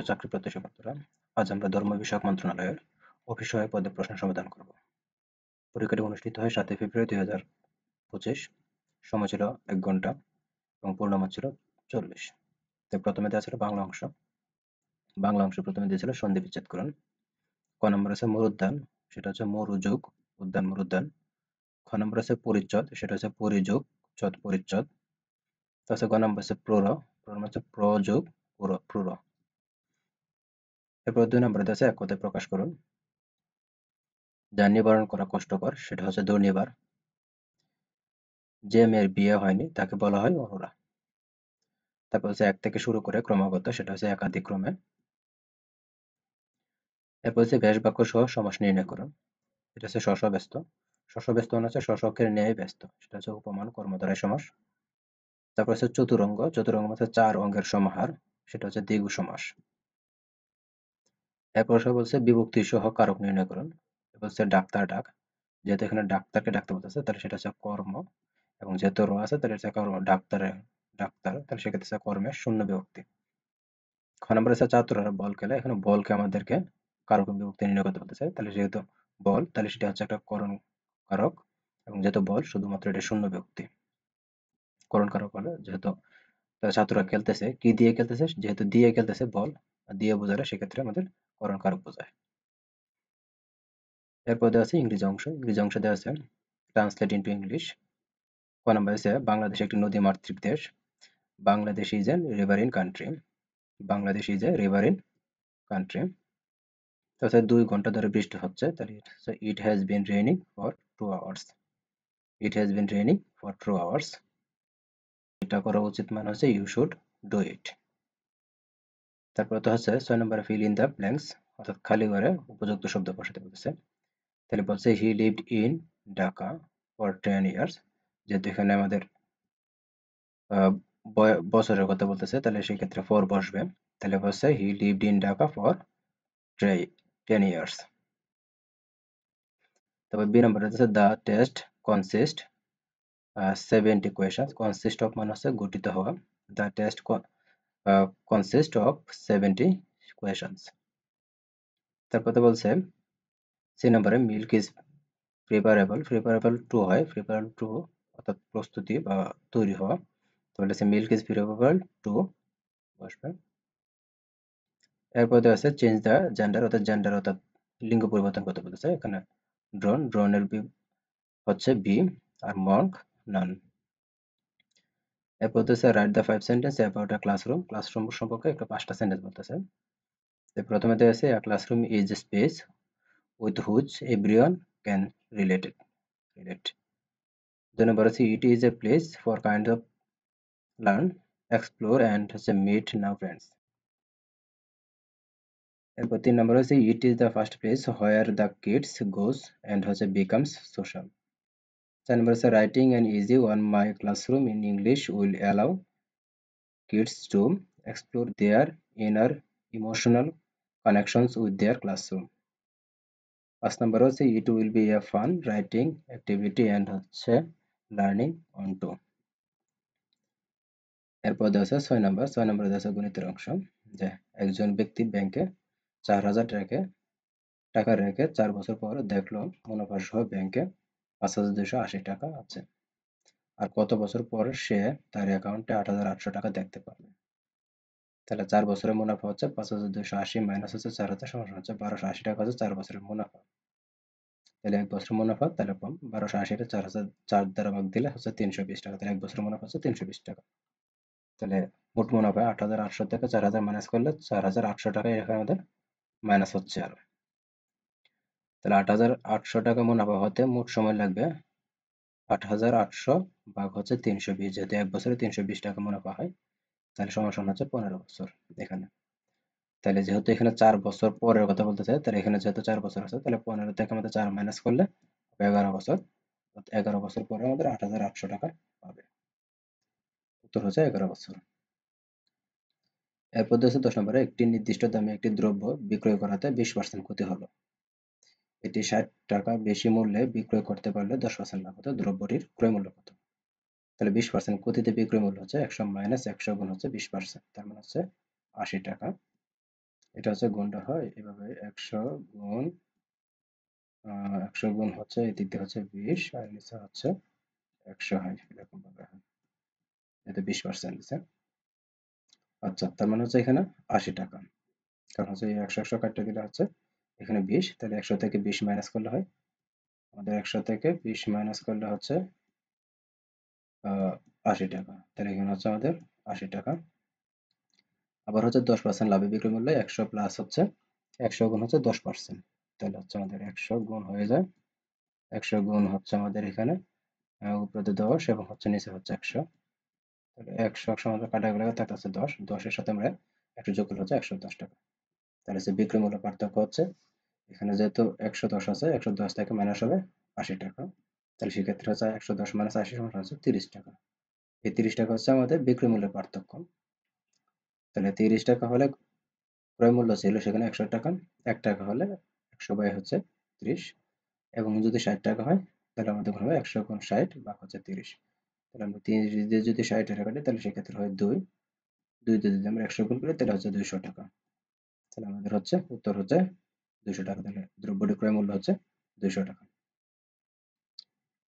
চাকরি প্রত্যাশী প্রার্থীরা, আজ আমরা ধর্ম বিষয়ক মন্ত্রণালয়ের অফিস সহায়ক পদে প্রশ্ন সমাধান করব। পরীক্ষাটি অনুষ্ঠিত হয় 7 ফেব্রুয়ারি 2025। সময় ছিল 1 ঘন্টা এবং পূর্ণমান ছিল 40। তো প্রথমে দেওয়া ছিল বাংলা অংশ। বাংলা অংশ প্রথমে দিয়েছিল সন্ধি বিচ্ছেদকরণ। ক নম্বর আছে মরুদ্যান, সেটা হচ্ছে মরুযুগ, উদ্যান মরুদ্যান। খ নম্বর আছে পরিচ্ছদ, সেটা হচ্ছে পরিযুগ, চদ পরিচ্ছদ। তাছাড়া গ নম্বর আছে প্রর, প্রর হচ্ছে প্রযোগ, প্রুর। এরপর 2 নম্বরে আছে এক কথায় প্রকাশ করুন। যার নিবারণ করা কষ্টকর সেটা হচ্ছে দুর্নিবার। যে মেয়ের বিয়ে হয়নি তাকে বলা হয় অনুরা। তারপর হচ্ছে এক থেকে শুরু করে ক্রমাগত, সেটা হচ্ছে একাধিক ক্রমে। এরপর হচ্ছে ব্যাস বাক্য সহ সমাস নির্ণয় করুন। এটা হচ্ছে স্ব ব্যস্ত। স্ব ব্যস্ত মানে হচ্ছে স্বশকের ন্যায় ব্যস্ত, সেটা হচ্ছে উপমান কর্মধারয় সমাস। তারপর হচ্ছে চতুরঙ্গ, চতুরঙ্গ মানে হচ্ছে 4 অঙ্গের সমাহার, সেটা হচ্ছে দ্বিগু সমাস। এরপর সব বলছে বিভক্তি সহ কারক নির্ণয় করুন। এরপর হচ্ছে ডাক্তার ডাক, যেহেতু এখানে ডাক্তারকে ডাকতে বলতেছে তাহলে সেটা হচ্ছে কর্ম, এবং যেহেতু র আছে তাহলে হচ্ছে কর্ম, ডাক্তার, তাহলে সেক্ষেত্রে হচ্ছে কর্মের শূন্য বিভক্তি। খ নম্বর আছে চাতুরারা বল খেলা, এখানে বলকে আমাদেরকে কারক বিভক্তি নির্ণয় করতে বলতেছে, তাহলে যেহেতু বল তাহলে সেটা হচ্ছে একটা করণ কারক, এবং যেহেতু বল শুধুমাত্র এটা শূন্য বিভক্তি। করণ কারক হলে যেহেতু ছাত্ররা খেলতেছে, কি দিয়ে খেলতেছে, যেহেতু দিয়ে খেলতেছে বল, দিয়ে বোঝালে সেক্ষেত্রে আমাদের করণ কারক বোঝায়। এরপর দেওয়া আছে ইংরেজি অংশ। ইংরেজি অংশ দেওয়া আছে ট্রান্সলেট ইন্টু ইংলিশ। ক নম্বর আছে বাংলাদেশ একটি নদী মাতৃক দেশ। Bangladesh is a রিভারিন country. Bangladesh is a রিভারিন country. তাছাড়া 2 ঘন্টা ধরে বৃষ্টি হচ্ছে, তাহলে it has been raining for 2 hours. It has been raining for 2 hours. এটা করা উচিত মানে হচ্ছে ইউ শুড ডু ইট। তারপর তো হচ্ছে 6 নম্বরে ফিল ইন দ্য ব্ল্যাঙ্কস, অর্থাৎ খালি ঘরে উপযুক্ত শব্দ বসাতে বলতেছে। তাহলে বলছে he lived in Dhaka for 10 years. যেহেতু এখানে আমাদের বছরের কথা বলতেছে, তাহলে সেক্ষেত্রে ফর বসবে। তাহলে বলছে he lived in Dhaka for 10 years. তারপর বি নম্বরে হচ্ছে the test consist 70 questions. Consist of মানে হচ্ছে গঠিত হওয়া। The test consist of 70 questions. তারপর তো বলছে সি নম্বরে milk is preparable, preparable to হয়, প্রিপারেবল টু অর্থাৎ প্রস্তুতি বা তৈরি হওয়া, তাহলে হচ্ছে মিল্ক ইজ প্রিপারেবল টু বসবে। এরপর দেওয়া আছে চেঞ্জ দ্য জেন্ডার, অর্থাৎ জেন্ডার অর্থাৎ লিঙ্গ পরিবর্তন করতে বলতেছে। এখানে ড্রোন, ড্রোনের হচ্ছে বি, আর মঙ্ক নান। এরপর হচ্ছে write the 5 sentence about a classroom, classroom সম্পর্কে একটা 5টা সেন্টেন্স বলতেছে। প্রথমে দেওয়া আছে a classroom is a space with which everyone can relate. 2 নম্বর আছে it is a place for kind of learn, explore and হচ্ছে মিট নাও ফ্রেন্ডস। এরপর 3 নম্বর হচ্ছে it is the first place where the kids goes and হচ্ছে becomes social. 4 নম্বর হচ্ছে writing an easy on my classroom in English will allow kids to explore their inner emotional connections with their classroom. 5 নম্বর হচ্ছে it will be a fun writing activity and হচ্ছে learning on to। এরপর দেওয়া আছে 6 নম্বরে দেওয়া আছে গণিতের অংশ, যে একজন ব্যক্তি ব্যাংকে 4000 টাকা রেখে 4 বছর পর দেখলো মুনাফা সহ ব্যাংকে 5280 টাকা আছে, আর কত বছর পর সে তার অ্যাকাউন্টে 8800 টাকা দেখতে পাবে। তাহলে 4 বছরের মুনাফা হচ্ছে 5280 মাইনাস হচ্ছে 4000 সমান হচ্ছে 1280 টাকা হচ্ছে 4 বছরের মুনাফা। তাহলে 1 বছরের মুনাফা তাহলে কম, 1280 টা 4000 4 দ্বারা ভাগ দিলে হচ্ছে 320 টাকা। তাহলে 1 বছরের মুনাফা হচ্ছে 320 টাকা। তাহলে মোট মুনাফা 8800 থেকে 4000 মাইনাস করলে 4800 টাকা এখানে আমাদের মাইনাস হচ্ছে আরো। তাহলে 8800 টাকা মুনাফা হতে মোট সময় লাগবে 8800 ভাগ হচ্ছে 320, যেহেতু 1 বছরে 320 টাকা মুনাফা হয়, তাহলে সমান হচ্ছে 15 বছর এখানে। তাহলে যেহেতু এখানে 4 বছর পরের কথা বলতেছে, তাহলে এখানে যেহেতু 4 বছর আছে, তাহলে 15 থেকে আমাদের 4 মাইনাস করলে 11 বছর। 11 বছর পরে আমাদের 8800 টাকা পাবে। উত্তর হচ্ছে 11 বছর। এরপর হচ্ছে 10 নম্বরে একটি নির্দিষ্ট দামে একটি দ্রব্য বিক্রয় করাতে 20% ক্ষতি হলো। এটি 60 টাকা বেশি মূল্যে বিক্রয় করতে পারলে 10% লাভ হতো। দ্রব্যটির ক্রয় মূল্য কত? তাহলে 20% ক্ষতিতে বিক্রয় মূল্য হচ্ছে 100 মাইনাস 100 গুণ হচ্ছে 20%, তার মানে হচ্ছে 80 টাকা। এটা হচ্ছে গুণটা হয় এভাবে 100 গুণ হচ্ছে এই দিক দিয়ে হচ্ছে 20 আর নিচে হচ্ছে 100 হয় এরকম ভাবে হয়, এটা 20% দিছে। আচ্ছা, তার মানে হচ্ছে এখানে 80 টাকা, কারণ হচ্ছে এই 100 কাটতে দিলে হচ্ছে এখানে 20, তাহলে 100 থেকে 20 মাইনাস করলে হয় আমাদের 100 থেকে 20 মাইনাস করলে হচ্ছে 80 টাকা, তাহলে এখানে হচ্ছে আমাদের 80 টাকা। আবার হচ্ছে 10% লাভে বিক্রয় মূল্য 100 প্লাস হচ্ছে 100 গুণ হচ্ছে 10%, তাহলে হচ্ছে আমাদের 100 গুণ হয়ে যায় 100 গুণ হচ্ছে আমাদের এখানে উপরে 10 এবং হচ্ছে নিচে হচ্ছে 100, তাহলে 100 সমাধান কাটাগুলো থাকতেছে 10, 10 এর সাথে আমরা 100 যোগ করলে হচ্ছে 110 টাকা। তাহলে হচ্ছে বিক্রয় মূল্য পার্থক্য হচ্ছে এখানে যেহেতু 110 আছে 110 থেকে মাইনাস হবে 80 টাকা, তাহলে সেক্ষেত্রে হচ্ছে 110 মাইনাস 80 সমান হচ্ছে 30 টাকা। এই 30 টাকা হচ্ছে আমাদের বিক্রয় মূল্যের পার্থক্য। তাহলে 30 টাকা হলে ক্রয় মূল্য ছিল সেখানে 100 টাকা, 1 টাকা হলে 100 বাই হচ্ছে 30, এবং যদি 60 টাকা হয় তাহলে আমাদের হবে 100 গুণ 60 ভাগ হচ্ছে 30। তাহলে আমরা 30 দিয়ে যদি 60 টাকা কাটি তাহলে সেক্ষেত্রে হয় 2, 2 দিয়ে যদি আমরা 100 গুণ করি তাহলে হচ্ছে 200 টাকা। তাহলে আমাদের হচ্ছে উত্তর হচ্ছে 200 টাকা, তাহলে দ্রব্যটির ক্রয় মূল্য হচ্ছে 200 টাকা।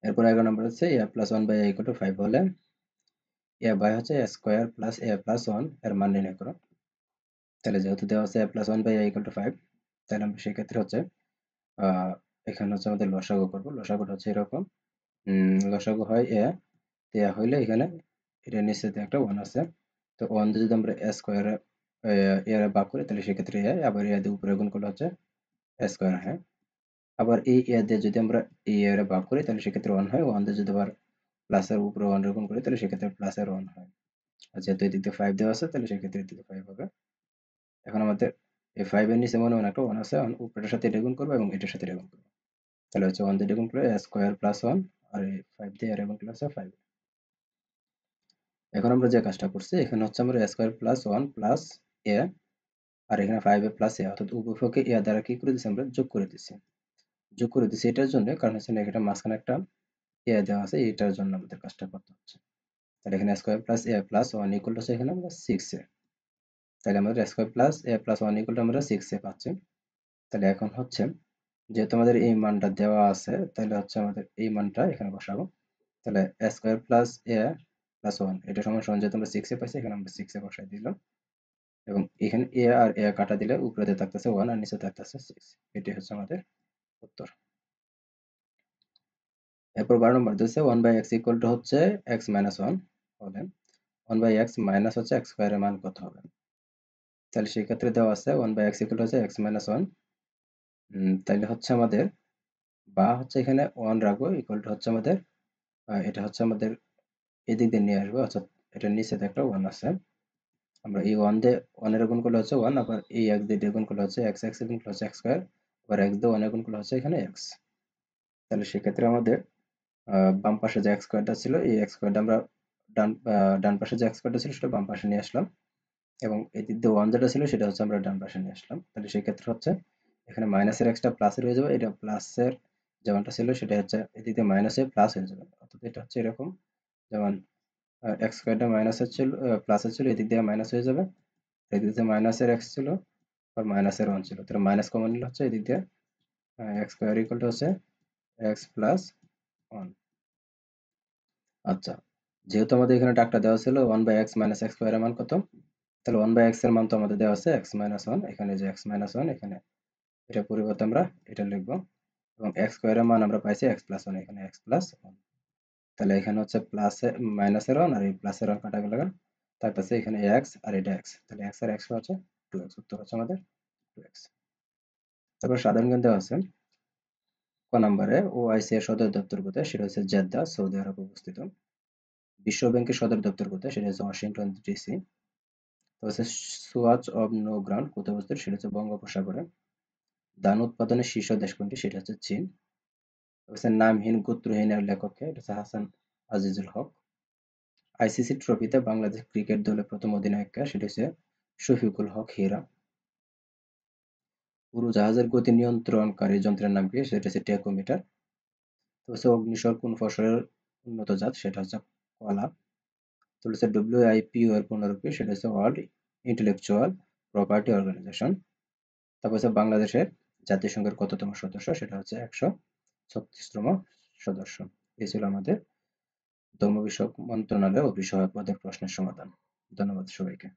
এরপর 11 নম্বর হচ্ছে a plus 1 by a equal to 5 হলে a বাই হচ্ছে a square plus a plus 1 এর মান নির্ণয় করো। তাহলে যেহেতু দেওয়া আছে a plus 1 by a equal to 5, তাহলে আমরা সেক্ষেত্রে হচ্ছে আহ এখানে হচ্ছে আমাদের লসাগু করবো। লসাগুটা হচ্ছে এরকম, লসাগু হয় a, দেয়া হইলে এখানে এটা নিচে একটা 1 আছে, তো 1 দিয়ে যদি আমরা a স্কোয়ার এর ভাগ করি তাহলে সেক্ষেত্রে a, আবার a দিয়ে উপরে গুণ করলে হচ্ছে a স্কোয়ার হয়। আবার এই a দিয়ে যদি আমরা a এর ভাগ করি তাহলে সেক্ষেত্রে 1 হয়, 1 দিয়ে যদি আবার প্লাসের উপরে 1 এর গুণ করি তাহলে সেক্ষেত্রে প্লাসের 1 হয়। আর যেহেতু এদিক দিয়ে 5 দেওয়া আছে তাহলে সেক্ষেত্রে এদিকে 5 হবে। এখন আমাদের এই 5 এর নিচে মনে একটা 1 আছে, উপরের সাথে এটা গুণ করবো এবং এটার সাথে এটা গুণ করবো, তাহলে হচ্ছে 1 দিয়ে এটা গুণ করলে a স্কোয়ার প্লাস 1 আর এই 5 দিয়ে এর গুণ করলে হচ্ছে 5। এখন আমরা যে কাজটা করছি এখানে হচ্ছে আমরা a square plus 1 plus a, আর এখানে 5 a প্লাস a, অর্থাৎ উভয়পক্ষে a দ্বারা কি করে দিচ্ছি আমরা যোগ করে দিচ্ছি। যোগ করে দিচ্ছি এটার জন্য কারণ হচ্ছে এটা মাঝখানে একটা a দেওয়া আছে, এটার জন্য আমাদের কাজটা করতে হচ্ছে। তাহলে এখানে square plus a plus 1 equal হচ্ছে এখানে আমরা 6a, তাহলে আমাদের square plus a plus 1 equal আমরা 6a পাচ্ছি। তাহলে এখন হচ্ছে যেহেতু আমাদের এই মানটা দেওয়া আছে তাহলে হচ্ছে আমাদের এই মানটা এখানে বসাবো। তাহলে a square plus a plus 1 এটা সমান সমান যেহেতু আমরা 6a পাইছি এখানে আমরা 6a বসাই দিলাম, এবং এখানে a আর a কাটা দিলে উপরে থাকতেছে 1 আর নিচে থাকতেছে 6, এটি হচ্ছে আমাদের উত্তর। এরপর 12 নম্বর দিচ্ছে 1 বাই এক্স ইকুয়াল টু হচ্ছে x মাইনাস 1 হলে 1 বাই এক্স মাইনাস হচ্ছে x স্কোয়ারের মান কত হবে। তাহলে সেই ক্ষেত্রে দেওয়া আছে 1 বাই এক্স ইকুয়াল টু হচ্ছে x মাইনাস 1, তাহলে হচ্ছে আমাদের বা হচ্ছে এখানে 1 রাখবো ইকুয়াল টু হচ্ছে আমাদের এটা হচ্ছে আমাদের এদিক দিয়ে নিয়ে আসবো, অর্থাৎ এটার নিচে একটা 1 আছে, আমরা এই 1 দিয়ে 1 এর গুণ করলে হচ্ছে 1, আবার এই x দিয়ে গুণ করলে হচ্ছে x, x এর গুণ করলে হচ্ছে x স্কয়ার, আবার x দিয়ে 1 এর গুণ করলে হচ্ছে এখানে x। তাহলে সেক্ষেত্রে আমাদের বাম পাশে যে x স্কয়ারটা ছিল এই x স্কয়ারটা আমরা ডান পাশে যে x স্কয়ারটা ছিল সেটা বাম পাশে নিয়ে আসলাম, এবং এদিক দিয়ে 1 যেটা ছিল সেটা হচ্ছে আমরা ডান পাশে নিয়ে আসলাম। তাহলে সেই ক্ষেত্রে হচ্ছে এখানে মাইনাসের xটা প্লাসের হয়ে যাবে, এটা প্লাসের যেমনটা ছিল সেটা হচ্ছে এদিক দিয়ে মাইনাস হয়ে প্লাস হয়ে যাবে, অর্থাৎ এটা হচ্ছে এরকম যেমন x স্কয়ারটা মাইনাসের ছিল প্লাসের ছিল, এদিক দিয়ে মাইনাস হয়ে যাবে, এদিক দিয়ে মাইনাসের x ছিল আর মাইনাসের 1 ছিল, তাহলে মাইনাস কমন নিলে হচ্ছে এদিক দিয়ে x স্কয়ার ইকুয়াল টু হচ্ছে x প্লাস 1। আচ্ছা, যেহেতু আমাদের এখানে ডাকটা দেওয়া ছিল 1 বাই x মাইনাস x স্কয়ারের মান কত, তাহলে 1 বাই x এর মান তো আমাদের দেওয়া আছে x মাইনাস 1, এখানে যে x মাইনাস 1 এখানে এটা পরিবর্তে আমরা এটা লিখবো, এবং x স্কয়ারের মান আমরা পাইছি x প্লাস 1, এখানে x প্লাস 1। তাহলে এখানে হচ্ছে প্লাস মাইনাসের 1 আর এই প্লাসের 1 কাটা গেল, থাকতেছে এখানে x আর এটা x, তাহলে x আর x হচ্ছে 2x, উত্তর হচ্ছে আমাদের 2x। তারপর সাধারণ জ্ঞান দেওয়া আছে ক নম্বরে ওআইসি এর সদর দপ্তর কোথায়, সেটা হচ্ছে জেদ্দা সৌদি আরব অবস্থিত। বিশ্ব ব্যাংকের সদর দপ্তর কোথায়, সেটা হচ্ছে ওয়াশিংটন ডিসি। তো হচ্ছে সুয়াচ অব নো গ্রাউন্ড কোথায় অবস্থিত, সেটা হচ্ছে বঙ্গোপসাগরে। ধান উৎপাদনের শীর্ষ দেশ কোনটি, সেটা হচ্ছে চীন। তো হচ্ছে নামহীন গোত্রহীনের লেখক কে, এটা হচ্ছে হাসান আজিজুল হক। আইসিসি ট্রফিতে বাংলাদেশ ক্রিকেট দলের প্রথম অধিনায়ক কে, সেটা হচ্ছে শফিকুল হক হীরা। উড়োজাহাজের গতি নিয়ন্ত্রণকারী যন্ত্রের নাম কি, সেটা হচ্ছে টেকোমিটার। তো হচ্ছে অগ্নিশর কোন ফসলের উন্নত জাত, সেটা হচ্ছে কলা। তো হচ্ছে ডব্লিউআইপিও এর পূর্ণরূপ কি, সেটা হচ্ছে ওয়ার্ল্ড ইন্টেলেকচুয়াল প্রপার্টি অর্গানাইজেশন। তারপর হচ্ছে বাংলাদেশের জাতিসংঘের কততম সদস্য, সেটা হচ্ছে 136তম সদস্য। এই ছিল আমাদের ধর্ম বিষয়ক মন্ত্রণালয় ও বিষয়ক পদের প্রশ্নের সমাধান। ধন্যবাদ সবাইকে।